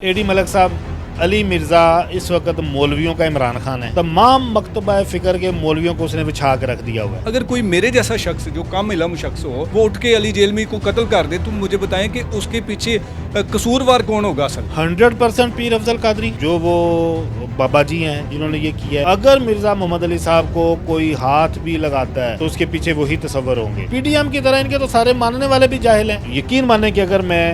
AD Malik साहब, अली मिर्ज़ा इस वक्त मौलवियों का इमरान खान है। तमाम मकतबा फ़िक्र के मौलवियों को उसने बिछा के रख दिया हुआ है। अगर कोई मेरे जैसा शख्स जो कम इलम शख्स हो वो उठ के अली जेलमी को कत्ल कर दे तो मुझे बताएं कि उसके पीछे कसूरवार कौन होगा असल। 100% पीर अफजल कादरी जो वो बाबा जी हैं जिन्होंने ये किया है। अगर मिर्ज़ा मोहम्मद अली साहब को कोई हाथ भी लगाता है तो उसके पीछे वही तस्वर होंगे। PDM की तरह इनके तो सारे मानने वाले भी जाहिल हैं। यकीन माने कि अगर मैं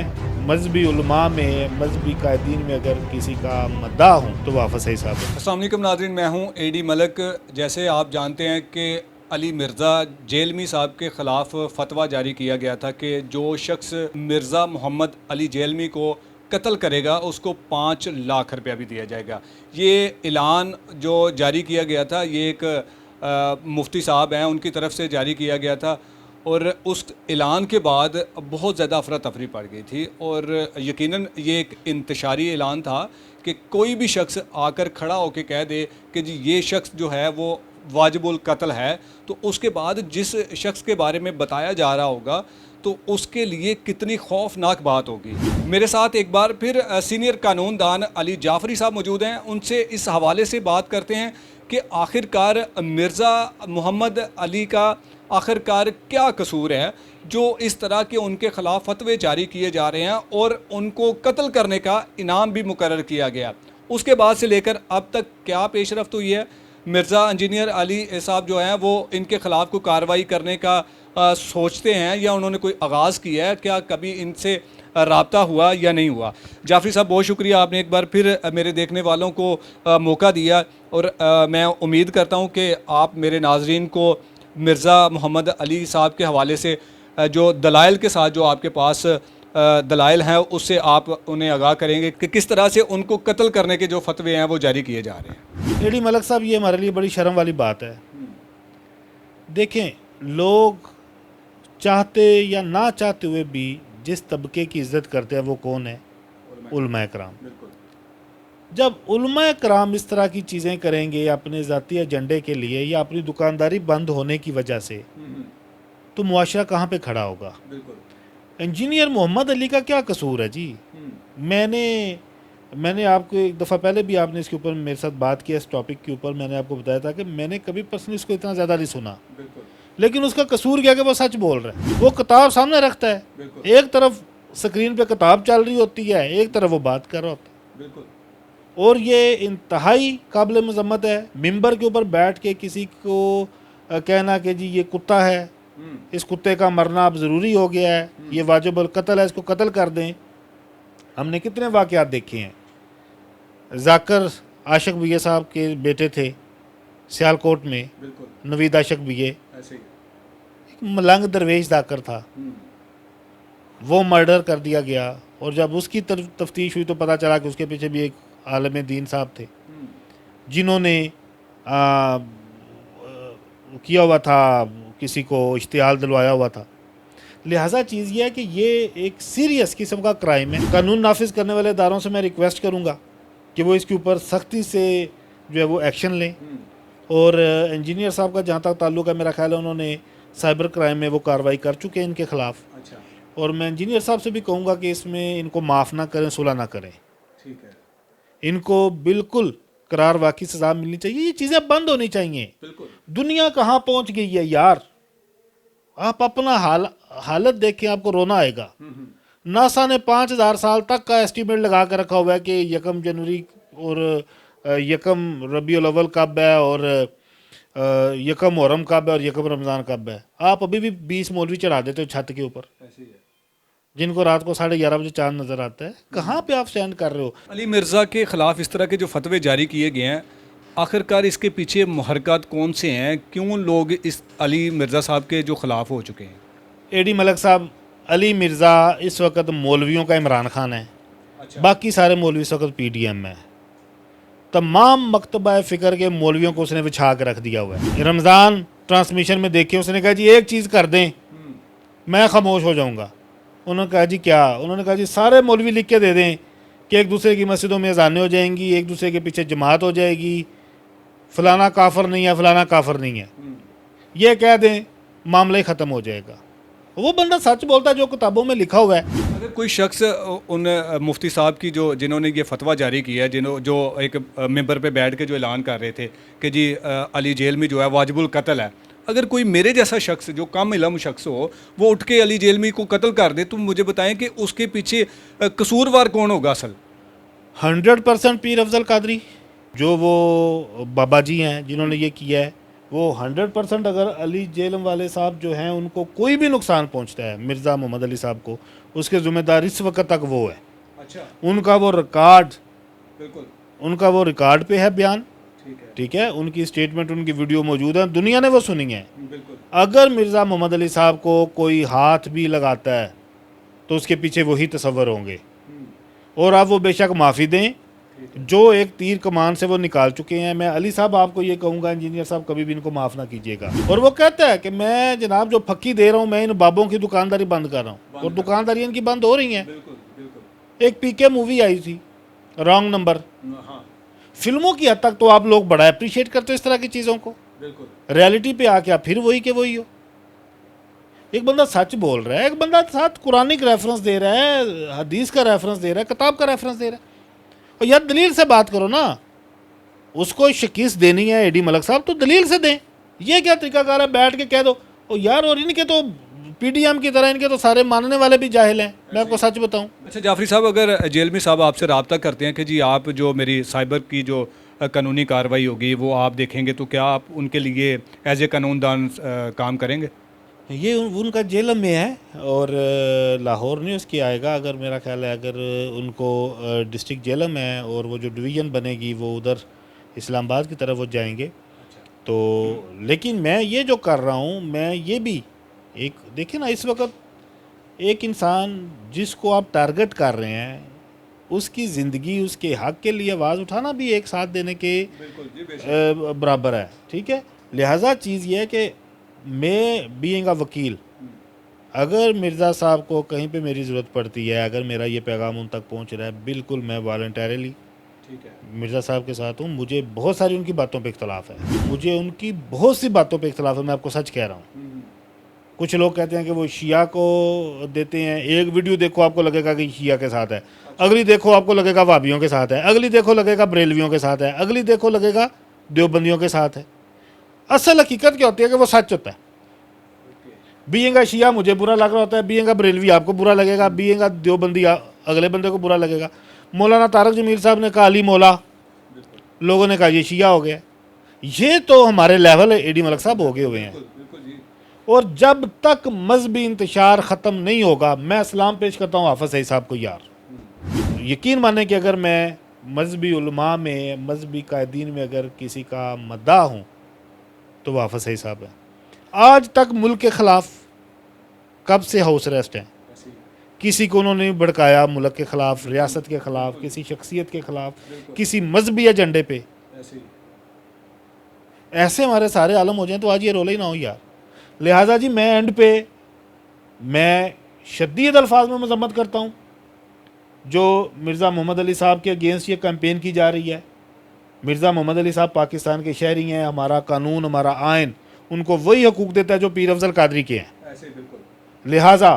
मजहबी उलमा में, मजहबी कायदीन में अगर किसी का मद्दा हूँ तो वापस सही साहब है। अस्सलाम वालेकुम नाज़रीन, मैं हूँ एडी मलिक। जैसे आप जानते हैं कि अली मिर्ज़ा जेलमी साहब के ख़िलाफ़ फतवा जारी किया गया था कि जो शख्स मिर्ज़ा मोहम्मद अली जेलमी को कत्ल करेगा उसको 5 लाख रुपया भी दिया जाएगा। ये ऐलान जो जारी किया गया था ये एक मुफ्ती साहब हैं उनकी तरफ से जारी किया गया था और उस ऐलान के बाद बहुत ज़्यादा अफरा तफरी पड़ गई थी और यकीनन ये एक इंतशारी ऐलान था कि कोई भी शख्स आकर खड़ा होकर कह दे कि जी ये शख्स जो है वो वाजिबुल कत्ल है, तो उसके बाद जिस शख्स के बारे में बताया जा रहा होगा तो उसके लिए कितनी खौफनाक बात होगी। मेरे साथ एक बार फिर सीनियर कानूनदान अली जाफरी साहब मौजूद हैं, उनसे इस हवाले से बात करते हैं कि आखिरकार मिर्ज़ा मोहम्मद अली का आखिरकार क्या कसूर है जो इस तरह के उनके ख़िलाफ़ फतवे जारी किए जा रहे हैं और उनको कत्ल करने का इनाम भी मुकर्रर किया गया। उसके बाद से लेकर अब तक क्या पेशरफ्त हुई है। मिर्ज़ा इंजीनियर अली साहब जो हैं वो इनके ख़िलाफ़ कोई कार्रवाई करने का सोचते हैं या उन्होंने कोई आगाज़ किया है, क्या कभी इनसे राब्ता हुआ या नहीं हुआ। जाफरी साहब बहुत शुक्रिया, आपने एक बार फिर मेरे देखने वालों को मौका दिया और मैं उम्मीद करता हूँ कि आप मेरे नाजरीन को मिर्ज़ा मोहम्मद अली साहब के हवाले से जो दलाइल के साथ जो आपके पास दलाइल हैं उससे आप उन्हें आगाह करेंगे कि किस तरह से उनको कत्ल करने के जो फतवे हैं वो जारी किए जा रहे हैं। एडी मलिक साहब, ये हमारे लिए बड़ी शर्म वाली बात है। देखें, लोग चाहते या ना चाहते हुए भी जिस तबके की इज्जत करते हैं वो कौन है? उलमा कराम। जब उलमा कराम इस तरह की चीज़ें करेंगे अपने ज़ाती एजेंडे के लिए या अपनी दुकानदारी बंद होने की वजह से, तो मुआशरा कहाँ पे खड़ा होगा? इंजीनियर मोहम्मद अली का क्या कसूर है जी? मैंने आपको एक दफ़ा पहले भी आपने इसके ऊपर मेरे साथ बात किया, इस टॉपिक के ऊपर मैंने आपको बताया था कि मैंने कभी पर्सनली इसको इतना ज़्यादा नहीं सुना, लेकिन उसका कसूर क्या कि वो सच बोल रहा है। वो किताब सामने रखता है, एक तरफ स्क्रीन पे किताब चल रही होती है, एक तरफ वो बात कर रहा होता है, और ये इंतहाई काबिल मजम्मत है। मिंबर के ऊपर बैठ के किसी को कहना कि जी ये कुत्ता है, इस कुत्ते का मरना अब ज़रूरी हो गया है, ये वाजिबुल कत्ल है, इसको कत्ल कर दें। हमने कितने वाक़यात देखे हैं। जाकर आशिक बिये साहब के बेटे थे सियालकोट में, नवीद आशिक बिये, एक मलंग दरवेश जाकर था, वो मर्डर कर दिया गया और जब उसकी तफ्तीश हुई तो पता चला कि उसके पीछे भी एक आलम दीन साहब थे जिन्होंने किया हुआ था, किसी को इश्तिहाल दिलवाया हुआ था। लिहाजा चीज़ ये है कि ये एक सीरियस किस्म का क्राइम है। कानून नाफिज करने वाले इदारों से मैं रिक्वेस्ट करूँगा कि वो इसके ऊपर सख्ती से जो है वो एक्शन लें। और इंजीनियर साहब का जहाँ तक ताल्लुक़ है, मेरा ख्याल है उन्होंने साइबर क्राइम में वो कार्रवाई कर चुके हैं इनके ख़िलाफ़। अच्छा। और मैं इंजीनियर साहब से भी कहूँगा कि इसमें इनको माफ़ ना करें, सुलह ना करें। ठीक है। इनको बिल्कुल करार वाकई सज़ा मिलनी चाहिए। ये चीज़ें बंद होनी चाहिए। दुनिया कहाँ पहुँच गई है यार। आप अपना हालत देखें, आपको रोना आएगा। नासा ने 5000 साल तक का एस्टीमेट लगा कर रखा हुआ है कि 1 जनवरी और 1 रबीउल अव्वल कब है और 1 मुहर्रम कब है और 1 रमज़ान कब है। आप अभी भी 20 मौलवी चढ़ा देते हो छत के ऊपर, जिनको रात को 11:30 बजे चांद नज़र आता है। कहाँ पे आप स्टैंड कर रहे हो? अली मिर्ज़ा के ख़िलाफ़ इस तरह के जो फतवे जारी किए गए हैं, आखिरकार इसके पीछे मुहर्रिकात कौन से हैं? क्यों लोग इस अली मिर्ज़ा साहब के जो ख़िलाफ़ हो चुके हैं? एडी मलिक साहब, अली मिर्ज़ा इस वक्त मौलवियों का इमरान खान है। अच्छा। बाकी सारे मौलवी इस वक्त PDM में है। तमाम मकतबा फ़िक्र के मौलवियों को उसने बिछा के रख दिया हुआ है। रमज़ान ट्रांसमिशन में देखिए, उसने कहा जी एक चीज़ कर दें मैं खामोश हो जाऊँगा। उन्होंने कहा जी क्या? उन्होंने कहा जी सारे मौलवी लिख के दे दें कि एक दूसरे की मस्जिदों में अज़ानें हो जाएंगी, एक दूसरे के पीछे जमात हो जाएगी, फ़लाना काफर नहीं है, फ़लाना काफर नहीं है, ये कह दें मामला ही ख़त्म हो जाएगा। वो बंदा सच बोलता है जो किताबों में लिखा हुआ है। अगर कोई शख्स उन मुफ्ती साहब की जिन्होंने ये फतवा जारी किया है, जो एक मिंबर पे बैठ के जो ऐलान कर रहे थे कि जी अली जेल में जो है वाजिबुल कत्ल है, अगर कोई मेरे जैसा शख्स जो कम इलम शख्स हो वो उठ के अली जेलमी को कत्ल कर दे, तो मुझे बताएं कि उसके पीछे कसूरवार कौन होगा असल? 100% पीर अफजल कादरी, जो वो बाबा जी हैं जिन्होंने ये किया है, वो 100% अगर अली जेलम वाले साहब जो हैं उनको कोई भी नुकसान पहुंचता है मिर्ज़ा मोहम्मद अली साहब को, उसके ज़िम्मेदार इस वक्त तक वो है। अच्छा, उनका वो रिकॉर्ड, बिल्कुल उनका वो रिकॉर्ड पे है बयान, ठीक है, ठीक है, उनकी स्टेटमेंट, उनकी वीडियो मौजूद है, दुनिया ने वो सुनी है। बिल्कुल अगर मिर्ज़ा मोहम्मद अली साहब को कोई हाथ भी लगाता है तो उसके पीछे वही तस्वर होंगे, और आप वो बेशक माफ़ी दें, जो एक तीर कमान से वो निकाल चुके हैं। मैं अली साहब आपको ये कहूँगा, इंजीनियर साहब, कभी भी इनको माफ़ ना कीजिएगा। और वो कहता है कि मैं जनाब जो फक्की दे रहा हूँ, मैं इन बाबों की दुकानदारी बंद कर रहा हूँ, और दुकानदारी इनकी बंद हो रही है। बिल्कुल बिल्कुल, एक पीके मूवी आई थी रॉन्ग नंबर, हाँ फिल्मों की हद तक तो आप लोग बड़ा अप्रिशिएट करते हो इस तरह की चीज़ों को, बिल्कुल, रियलिटी पे आके आप फिर वही के वही हो। एक बंदा सच बोल रहा है, एक बंदा साथ कुरानिक रेफरेंस दे रहा है, हदीस का रेफरेंस दे रहा है, किताब का रेफरेंस दे रहा है, और यार दलील से बात करो ना। उसको शिकीस देनी है एडी मलक साहब, तो दलील से दें। ये क्या तरीकाकार है बैठ के कह दो? और यार, और इनके तो पीडीएम की तरह इनके तो सारे मानने वाले भी जाहिल हैं, मैं आपको सच बताऊं। अच्छा जाफरी साहब, अगर जेलमी साहब आपसे रब्ता करते हैं कि जी आप जो मेरी साइबर की जो कानूनी कार्रवाई होगी वो आप देखेंगे, तो क्या आप उनके लिए एज ए कानूनदान काम करेंगे? ये उनका जेल में है और लाहौर नहीं उसकी आएगा, अगर मेरा ख्याल है, अगर उनको डिस्ट्रिक्ट जेल में है और वो जो डिवीज़न बनेगी वो उधर इस्लामाबाद की तरफ वो जाएंगे। तो लेकिन मैं ये जो कर रहा हूँ, मैं ये भी एक देखिए ना, इस वक्त एक इंसान जिसको आप टारगेट कर रहे हैं, उसकी ज़िंदगी, उसके हक़ के लिए आवाज़ उठाना भी एक साथ देने के बराबर है, ठीक है। लिहाजा चीज़ ये है कि मैं बीइंग अ वकील, अगर मिर्ज़ा साहब को कहीं पे मेरी ज़रूरत पड़ती है, अगर मेरा ये पैगाम उन तक पहुंच रहा है, बिल्कुल मैं वॉलंटरली ठीक है, मिर्ज़ा साहब के साथ हूँ। मुझे बहुत सारी उनकी बातों पे इख्तलाफ है, मुझे उनकी बहुत सी बातों पे इख्तलाफ है, मैं आपको सच कह रहा हूँ। कुछ लोग कहते हैं कि वो शिया को देते हैं, एक वीडियो देखो आपको लगेगा कि शिया के साथ है, अगली देखो आपको लगेगा वाबियों के साथ है, अगली देखो लगेगा बरेलवियों के साथ है, अगली देखो लगेगा देवबंदियों के साथ है। असल हकीकत क्या होती है कि वो सच होता है। बीइंग अ शिया मुझे बुरा लग रहा होता है, बीइंग अ बरेलवी आपको बुरा लगेगा, बीइंग अ देवबंदी अगले बंदे को बुरा लगेगा। मौलाना तारक जमील साहब ने कहा अली मौला, लोगों ने कहा ये शिया हो गया। ये तो हमारे लेवल एडी मलक साहब हो गए हुए हैं। और जब तक मजहबी इंतशार ख़त्म नहीं होगा, मैं सलाम पेश करता हूँ हाफ़िज़ सईद साहब को। यार यकीन माने कि अगर मैं मजहबी उलमा में, मजहबी कायदीन में अगर किसी का मद्दा हूँ तो वो हाफ़िज़ सईद साहब है। आज तक मुल्क के ख़िलाफ़ कब से हाउस अरेस्ट हैं, किसी को उन्होंने नहीं भड़काया मुल्क के ख़िलाफ़, रियासत के ख़िलाफ़, किसी शख्सियत के ख़िलाफ़, किसी मजहबी एजेंडे पे। ऐसे हमारे सारे आलम हो जाएं तो आज ये रोला ही ना हो यार। लिहाजा जी मैं एंड पे मैं शदीद अल्फाज में मजम्मत करता हूँ जो मिर्ज़ा मोहम्मद अली साहब के अगेंस्ट ये कैंपेन की जा रही है। मिर्ज़ा मोहम्मद अली साहब पाकिस्तान के शहरी हैं, हमारा कानून, हमारा आइन उनको वही हकूक़ देता है जो पीर अफजल कादरी के हैं। लिहाजा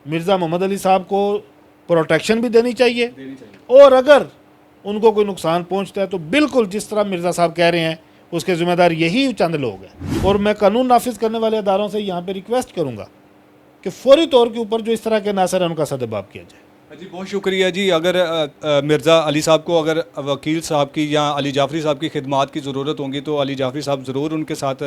मिर्ज़ा मोहम्मद अली साहब को प्रोटेक्शन भी देनी चाहिए, और अगर उनको कोई नुकसान पहुँचता है तो बिल्कुल जिस तरह मिर्ज़ा साहब कह रहे हैं उसके ज़िम्मेदार यही चंद लोग हैं। और मैं कानून नाफिज करने वाले अदारों से यहाँ पे रिक्वेस्ट करूँगा कि फौरी तौर के ऊपर जो इस तरह के नासर हैं उनका सदबाब किया जाए। जी बहुत शुक्रिया जी। अगर मिर्ज़ा अली साहब को अगर वकील साहब की या अली जाफरी साहब की खिदमात की ज़रूरत होगी तो अली जाफरी साहब ज़रूर उनके साथ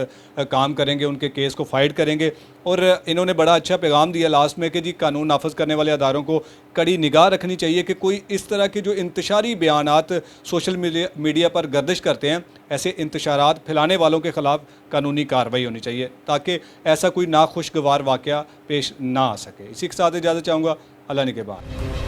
काम करेंगे, उनके केस को फाइट करेंगे। और इन्होंने बड़ा अच्छा पैगाम दिया लास्ट में कि जी कानून नाफज करने वाले अदारों को कड़ी निगाह रखनी चाहिए कि कोई इस तरह के जो इंतशारी बयानात सोशल मीडिया पर गर्दिश करते हैं, ऐसे इंतशारात फैलाने वालों के ख़िलाफ़ कानूनी कार्रवाई होनी चाहिए ताकि ऐसा कोई नाखुशगवार वाक़या पेश ना आ सके। इसी के साथ इजाज़त चाहूँगा। अल्लाह निगहबान।